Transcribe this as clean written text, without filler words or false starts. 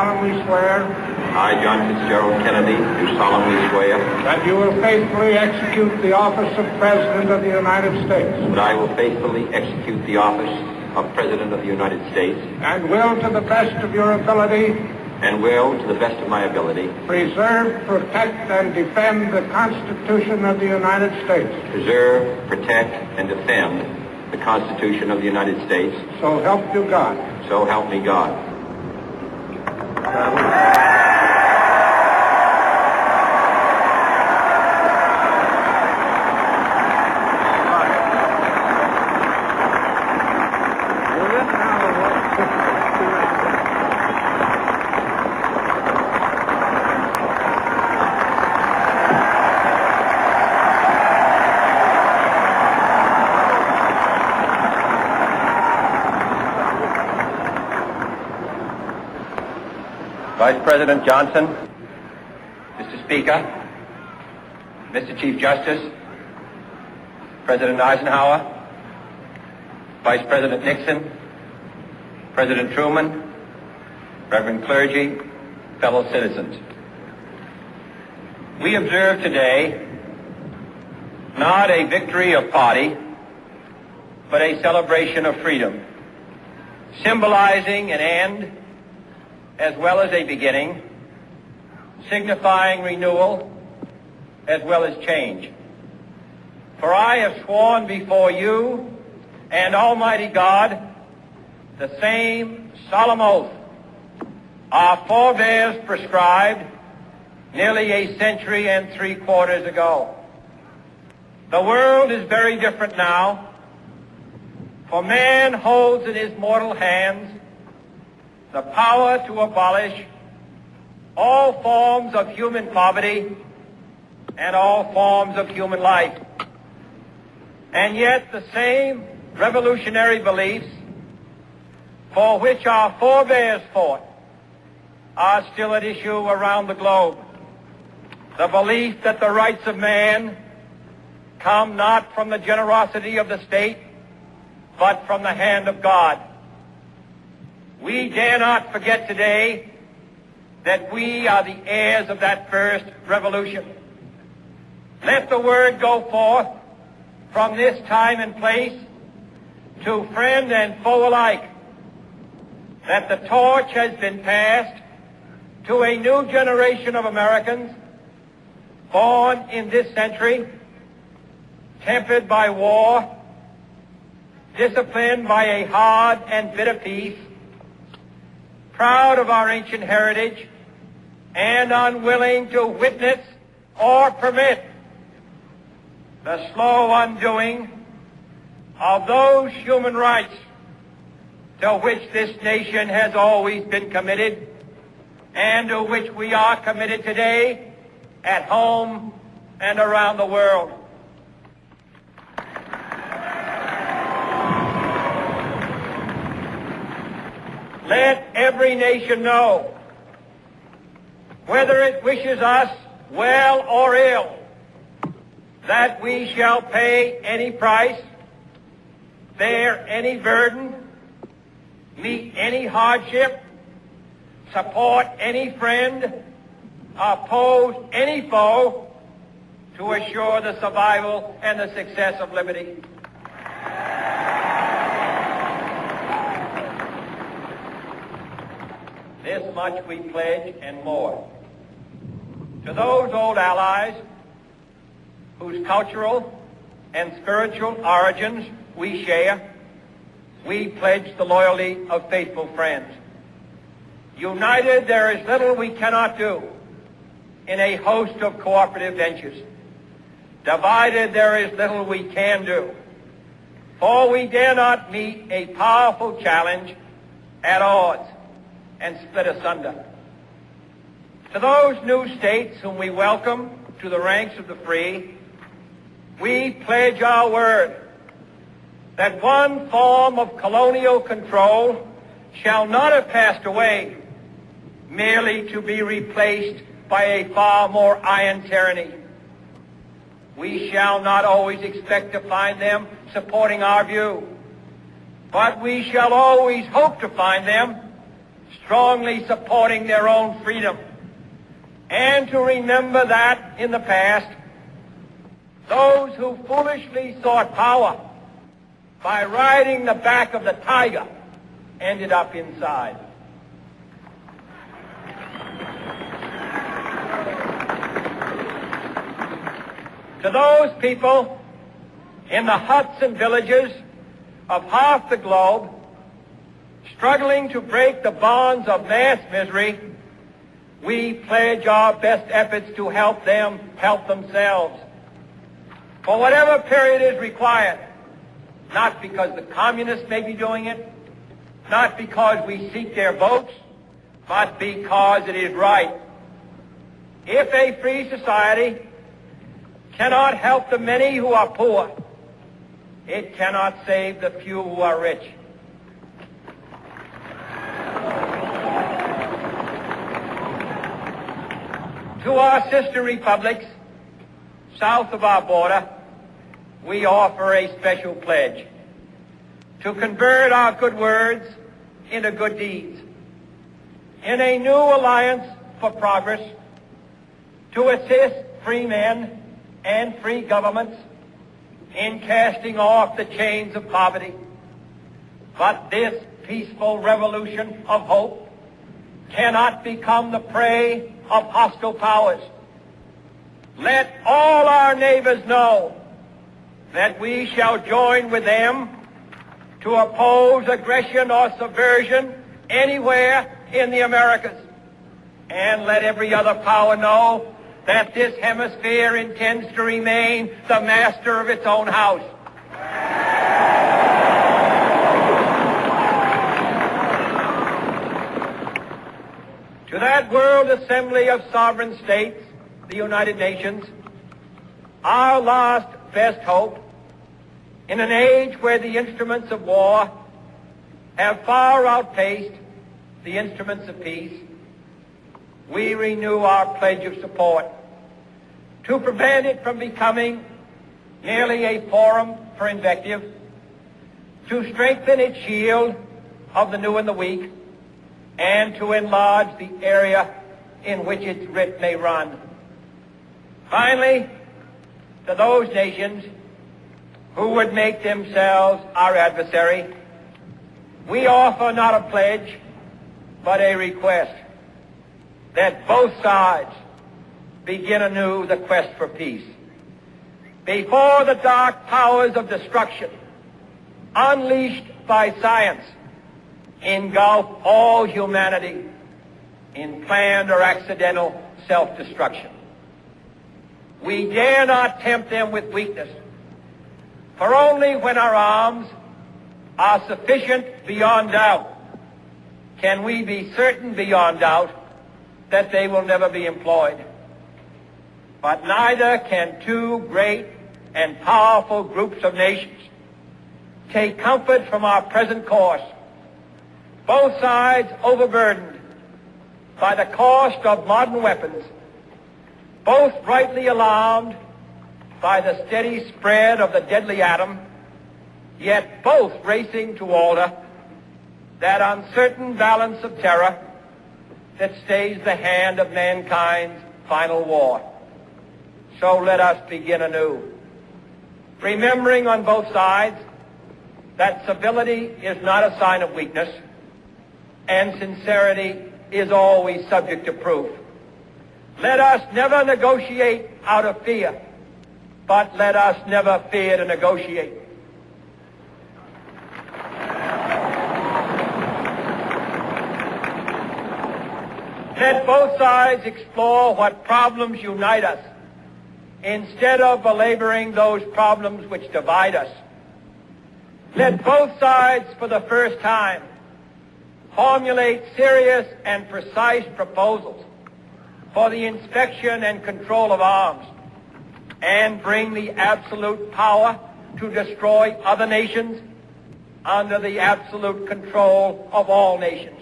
solemnly swear. I, John Fitzgerald Kennedy, do solemnly swear. That you will faithfully execute the office of President of the United States. That I will faithfully execute the office of President of the United States. And will, to the best of your ability. And will, to the best of my ability. Preserve, protect, and defend the Constitution of the United States. Preserve, protect, and defend the Constitution of the United States. So help you God. So help me God. Vice President Johnson, Mr. Speaker, Mr. Chief Justice, President Eisenhower, Vice President Nixon, President Truman, Reverend clergy, fellow citizens. We observe today not a victory of party, but a celebration of freedom, symbolizing an end as well as a beginning, signifying renewal as well as change. For I have sworn before you and Almighty God the same solemn oath our forebears prescribed nearly a century and 3/4 ago. The world is very different now, for man holds in his mortal hands the power to abolish all forms of human poverty and all forms of human life. And yet the same revolutionary beliefs for which our forebears fought are still at issue around the globe. The belief that the rights of man come not from the generosity of the state, but from the hand of God. We dare not forget today that we are the heirs of that first revolution. Let the word go forth from this time and place to friend and foe alike that the torch has been passed to a new generation of Americans born in this century, tempered by war, disciplined by a hard and bitter peace, proud of our ancient heritage, and unwilling to witness or permit the slow undoing of those human rights to which this nation has always been committed and to which we are committed today at home and around the world. Let every nation know, whether it wishes us well or ill, that we shall pay any price, bear any burden, meet any hardship, support any friend, oppose any foe to assure the survival and the success of liberty. This much we pledge and more. To those old allies whose cultural and spiritual origins we share, we pledge the loyalty of faithful friends. United, there is little we cannot do in a host of cooperative ventures. Divided, there is little we can do, for we dare not meet a powerful challenge at odds and split asunder. To those new states whom we welcome to the ranks of the free, we pledge our word that one form of colonial control shall not have passed away, merely to be replaced by a far more iron tyranny. We shall not always expect to find them supporting our view, but we shall always hope to find them strongly supporting their own freedom, and to remember that in the past, those who foolishly sought power by riding the back of the tiger ended up inside. To those people in the huts and villages of half the globe struggling to break the bonds of mass misery, we pledge our best efforts to help them help themselves. For whatever period is required, not because the communists may be doing it, not because we seek their votes, but because it is right. If a free society cannot help the many who are poor, it cannot save the few who are rich. To our sister republics south of our border, we offer a special pledge to convert our good words into good deeds, in a new alliance for progress, to assist free men and free governments in casting off the chains of poverty. But this peaceful revolution of hope cannot become the prey of hostile powers. Let all our neighbors know that we shall join with them to oppose aggression or subversion anywhere in the Americas. And let every other power know that this hemisphere intends to remain the master of its own house. To that World Assembly of Sovereign States, the United Nations, our last best hope, in an age where the instruments of war have far outpaced the instruments of peace, we renew our pledge of support to prevent it from becoming merely a forum for invective, to strengthen its shield of the new and the weak, and to enlarge the area in which its writ may run. Finally, to those nations who would make themselves our adversary, we offer not a pledge, but a request that both sides begin anew the quest for peace. Before the dark powers of destruction, unleashed by science, engulf all humanity in planned or accidental self-destruction. We dare not tempt them with weakness, for only when our arms are sufficient beyond doubt can we be certain beyond doubt that they will never be employed. But neither can two great and powerful groups of nations take comfort from our present course, both sides overburdened by the cost of modern weapons, both rightly alarmed by the steady spread of the deadly atom, yet both racing to alter that uncertain balance of terror that stays the hand of mankind's final war. So let us begin anew, remembering on both sides that civility is not a sign of weakness, and sincerity is always subject to proof. Let us never negotiate out of fear, but let us never fear to negotiate. Let both sides explore what problems unite us, instead of belaboring those problems which divide us. Let both sides, for the first time, formulate serious and precise proposals for the inspection and control of arms, and bring the absolute power to destroy other nations under the absolute control of all nations.